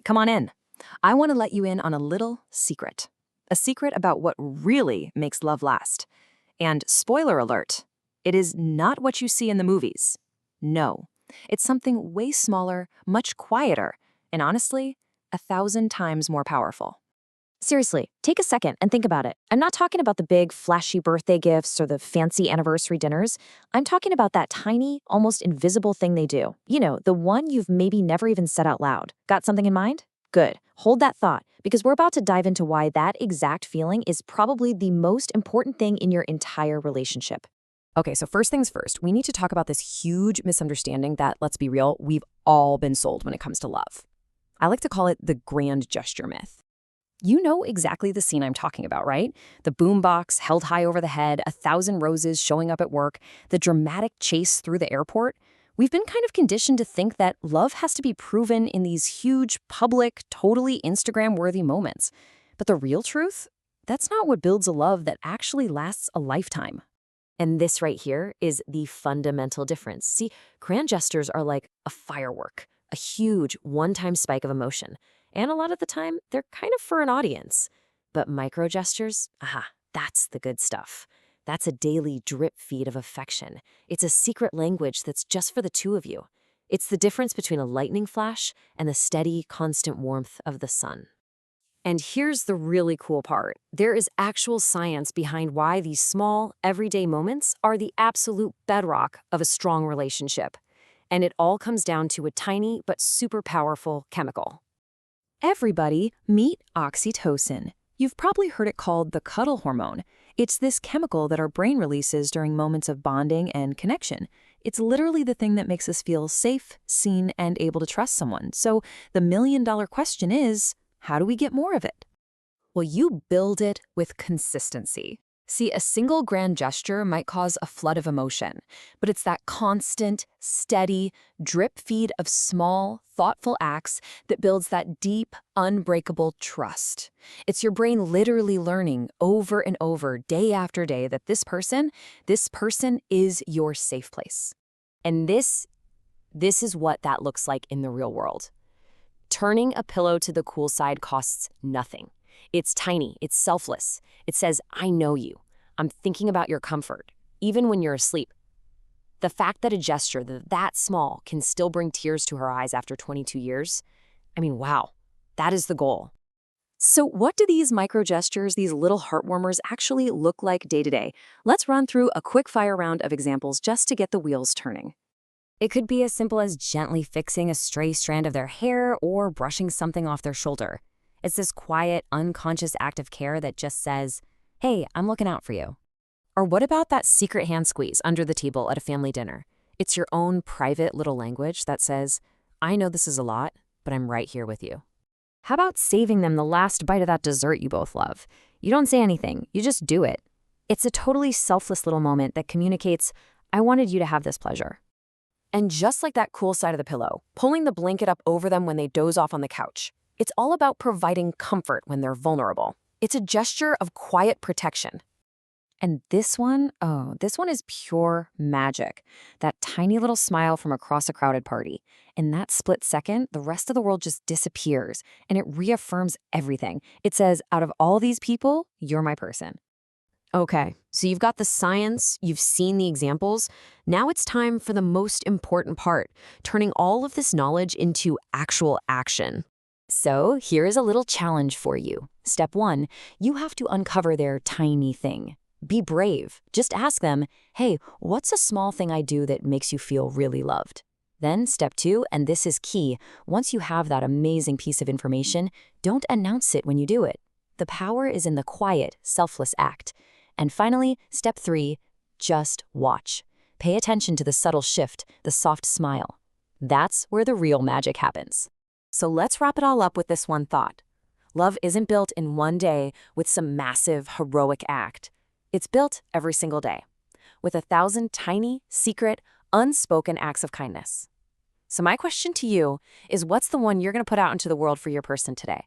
Come on in. I want to let you in on a little secret. A secret about what really makes love last. And spoiler alert, it is not what you see in the movies. No, it's something way smaller, much quieter, and honestly, 1,000 times more powerful. Seriously, take a second and think about it. I'm not talking about the big, flashy birthday gifts or the fancy anniversary dinners. I'm talking about that tiny, almost invisible thing they do. You know, the one you've maybe never even said out loud. Got something in mind? Good. Hold that thought, because we're about to dive into why that exact feeling is probably the most important thing in your entire relationship. Okay, so first things first, we need to talk about this huge misunderstanding that, let's be real, we've all been sold when it comes to love. I like to call it the grand gesture myth. You know exactly the scene I'm talking about, right? The boombox held high over the head, 1,000 roses showing up at work, the dramatic chase through the airport. We've been kind of conditioned to think that love has to be proven in these huge, public, totally Instagram-worthy moments. But the real truth? That's not what builds a love that actually lasts a lifetime. And this right here is the fundamental difference. See, grand gestures are like a firework, a huge one-time spike of emotion. And a lot of the time, they're kind of for an audience. But micro gestures, that's the good stuff. That's a daily drip feed of affection. It's a secret language that's just for the two of you. It's the difference between a lightning flash and the steady, constant warmth of the sun. And here's the really cool part. There is actual science behind why these small, everyday moments are the absolute bedrock of a strong relationship. And it all comes down to a tiny but super powerful chemical. Everybody, meet oxytocin. You've probably heard it called the cuddle hormone. It's this chemical that our brain releases during moments of bonding and connection. It's literally the thing that makes us feel safe, seen, and able to trust someone. So the million-dollar question is, how do we get more of it? Well, you build it with consistency. See, a single grand gesture might cause a flood of emotion, but it's that constant, steady, drip feed of small, thoughtful acts that builds that deep, unbreakable trust. It's your brain literally learning over and over, day after day, that this person is your safe place. And this is what that looks like in the real world. Turning a pillow to the cool side costs nothing. It's tiny, it's selfless. It says, I know you. I'm thinking about your comfort, even when you're asleep. The fact that a gesture that small can still bring tears to her eyes after 22 years, wow, that is the goal. So what do these micro gestures, these little heartwarmers actually look like day to day? Let's run through a quick fire round of examples just to get the wheels turning. It could be as simple as gently fixing a stray strand of their hair or brushing something off their shoulder. It's this quiet, unconscious act of care that just says, hey, I'm looking out for you. Or what about that secret hand squeeze under the table at a family dinner? It's your own private little language that says, I know this is a lot, but I'm right here with you. How about saving them the last bite of that dessert you both love? You don't say anything, you just do it. It's a totally selfless little moment that communicates, I wanted you to have this pleasure. And just like that cool side of the pillow, pulling the blanket up over them when they doze off on the couch. It's all about providing comfort when they're vulnerable. It's a gesture of quiet protection. And this one is pure magic. That tiny little smile from across a crowded party. In that split second, the rest of the world just disappears, and it reaffirms everything. It says, out of all these people, you're my person. Okay, so you've got the science, you've seen the examples. Now it's time for the most important part, turning all of this knowledge into actual action. So here is a little challenge for you. Step 1, you have to uncover their tiny thing. Be brave. Just ask them, hey, what's a small thing I do that makes you feel really loved? Then step 2, and this is key, once you have that amazing piece of information, don't announce it when you do it. The power is in the quiet, selfless act. And finally, step 3, just watch. Pay attention to the subtle shift, the soft smile. That's where the real magic happens. So let's wrap it all up with this one thought. Love isn't built in one day with some massive, heroic act. It's built every single day, with 1,000 tiny, secret, unspoken acts of kindness. So my question to you is, what's the one you're going to put out into the world for your person today?